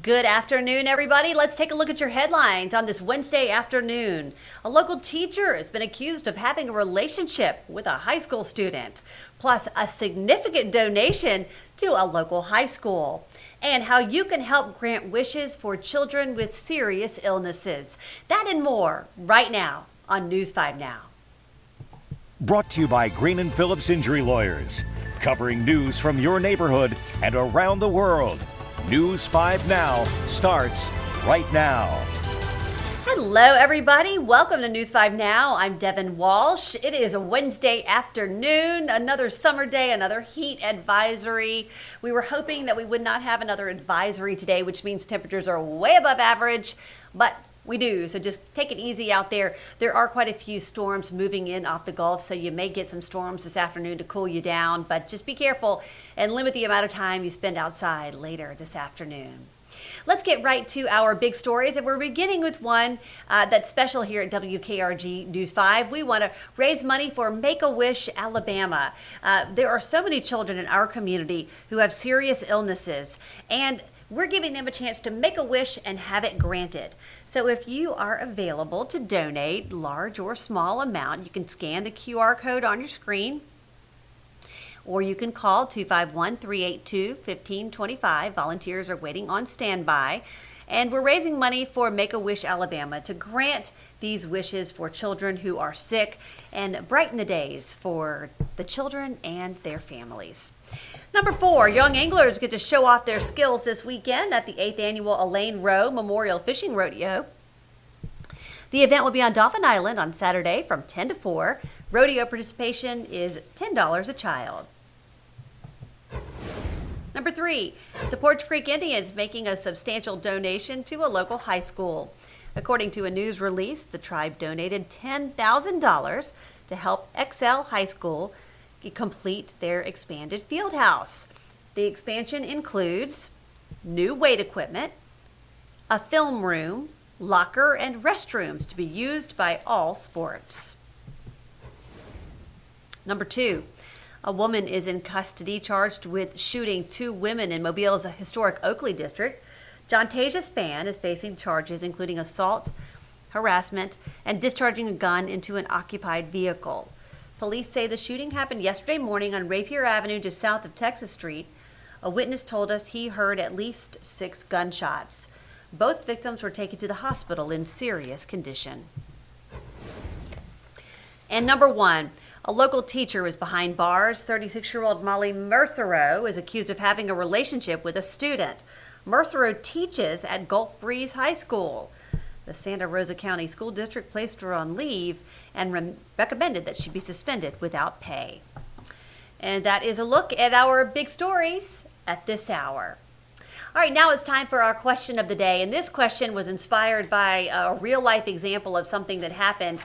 Good afternoon, everybody. Let's take a look at your headlines on this Wednesday afternoon. A local teacher has been accused of having a relationship with a high school student, plus a significant donation to a local high school, and how you can help grant wishes for children with serious illnesses. That and more right now on News 5 Now. Brought to you by Green & Phillips Injury Lawyers, covering news from your neighborhood and around the world. News 5 Now starts right now. Hello, everybody. Welcome to News 5 Now. I'm Devin Walsh. It is a Wednesday afternoon, another summer day, another heat advisory. We were hoping that we would not have another advisory today, which means temperatures are way above average, but we do, so just take it easy out there. There are quite a few storms moving in off the Gulf, so you may get some storms this afternoon to cool you down, but just be careful and limit the amount of time you spend outside later this afternoon. Let's get right to our big stories, and we're beginning with one that's special here at WKRG News 5. We want to raise money for Make-A-Wish, Alabama. There are so many children in our community who have serious illnesses, and we're giving them a chance to make a wish and have it granted. So if you are available to donate, large or small amount, you can scan the QR code on your screen, or you can call 251-382-1525. Volunteers are waiting on standby. And we're raising money for Make-A-Wish Alabama to grant these wishes for children who are sick and brighten the days for the children and their families. Number 4, young anglers get to show off their skills this weekend at the 8th Annual Elaine Rowe Memorial Fishing Rodeo. The event will be on Dolphin Island on Saturday from 10 to 4. Rodeo participation is $10 a child. Number 3, the Porch Creek Indians making a substantial donation to a local high school. According to a news release, the tribe donated $10,000 to help Excel High School complete their expanded field house. The expansion includes new weight equipment, a film room, locker, and restrooms to be used by all sports. Number 2, a woman is in custody charged with shooting 2 women in Mobile's historic Oakley district. Jontasia Spann is facing charges including assault, harassment, and discharging a gun into an occupied vehicle. Police say the shooting happened yesterday morning on Rapier Avenue just south of Texas Street. A witness told us he heard at least 6 gunshots. Both victims were taken to the hospital in serious condition. And number 1, a local teacher was behind bars. 36-year-old Molly Mercereau is accused of having a relationship with a student. Mercereau teaches at Gulf Breeze High School. The Santa Rosa County School District placed her on leave and recommended that she be suspended without pay. And that is a look at our big stories at this hour. All right, now it's time for our question of the day. And this question was inspired by a real-life example of something that happened.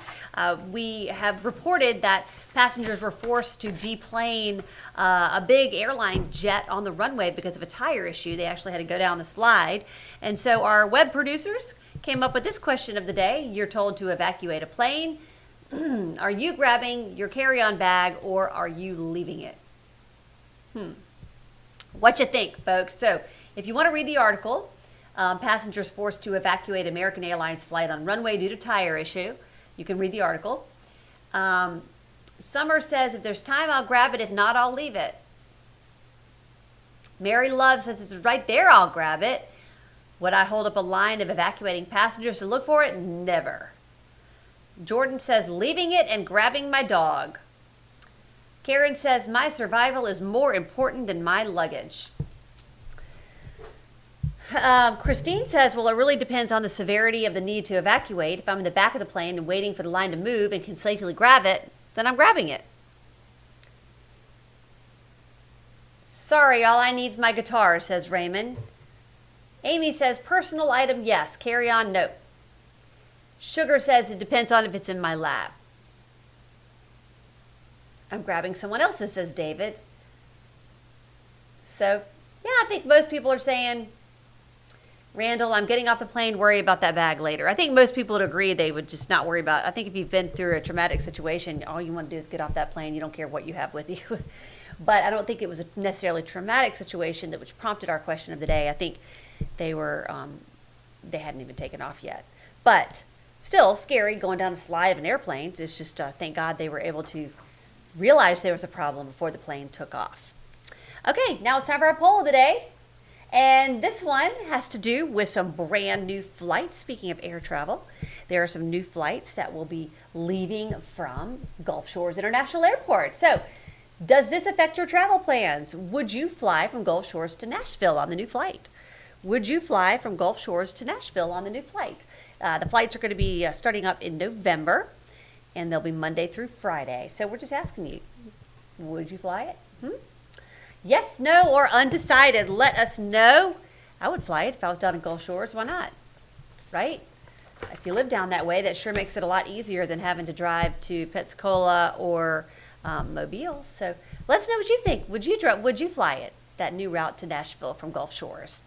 We have reported that passengers were forced to deplane a big airline jet on the runway because of a tire issue. They actually had to go down a slide. And so our web producers came up with this question of the day. You're told to evacuate a plane. Are you grabbing your carry-on bag or are you leaving it? What you think, folks? So if you want to read the article, passengers forced to evacuate American Airlines flight on runway due to tire issue, you can read the article. Summer says, if there's time, I'll grab it. If not, I'll leave it. Mary Love says, it's right there, I'll grab it. Would I hold up a line of evacuating passengers to look for it? Never. Jordan says, leaving it and grabbing my dog. Karen says, my survival is more important than my luggage. Christine says, well, it really depends on the severity of the need to evacuate. If I'm in the back of the plane and waiting for the line to move and can safely grab it, then I'm grabbing it. Sorry, all I need is my guitar, says Raymond. Amy says, personal item, yes. Carry on, no. Sugar says, it depends on if it's in my lap. I'm grabbing someone else's, says David. So, yeah, I think most people are saying, Randall, I'm getting off the plane, worry about that bag later. I think most people would agree they would just not worry about it. I think if you've been through a traumatic situation, all you want to do is get off that plane. You don't care what you have with you. But I don't think it was a necessarily traumatic situation that which prompted our question of the day. I think they were, they hadn't even taken off yet. But still scary going down a slide of an airplane. It's just, thank God they were able to realize there was a problem before the plane took off. Okay, now it's time for our poll of the day. And this one has to do with some brand new flights. Speaking of air travel, there are some new flights that will be leaving from Gulf Shores International Airport. So, does this affect your travel plans? Would you fly from Gulf Shores to Nashville on the new flight? Would you fly from Gulf Shores to Nashville on the new flight? The flights are going to be starting up in November, and they'll be Monday through Friday. So we're just asking you, would you fly it? Yes, no, or undecided. Let us know. I would fly it if I was down in Gulf Shores. Why not? Right? If you live down that way, that sure makes it a lot easier than having to drive to Pensacola or Mobile. So let us know what you think. Would you fly it, that new route to Nashville from Gulf Shores?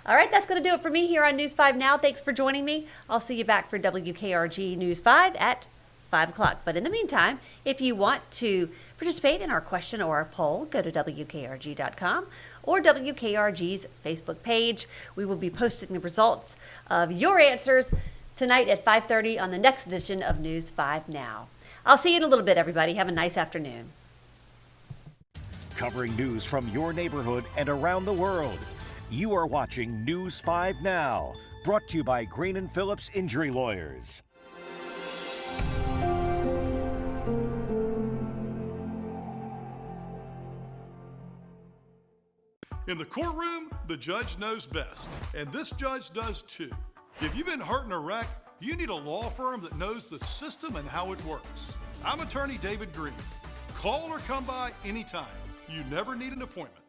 All right, that's going to do it for me here on News 5 Now. Thanks for joining me. I'll see you back for WKRG News 5 at 5 o'clock. But in the meantime, if you want to participate in our question or our poll, go to WKRG.com or WKRG's Facebook page. We will be posting the results of your answers tonight at 5:30 on the next edition of News 5 Now. I'll see you in a little bit, everybody. Have a nice afternoon. Covering news from your neighborhood and around the world. You are watching News 5 Now, brought to you by Green & Phillips Injury Lawyers. In the courtroom, the judge knows best, and this judge does too. If you've been hurt in a wreck, you need a law firm that knows the system and how it works. I'm attorney David Green. Call or come by anytime. You never need an appointment.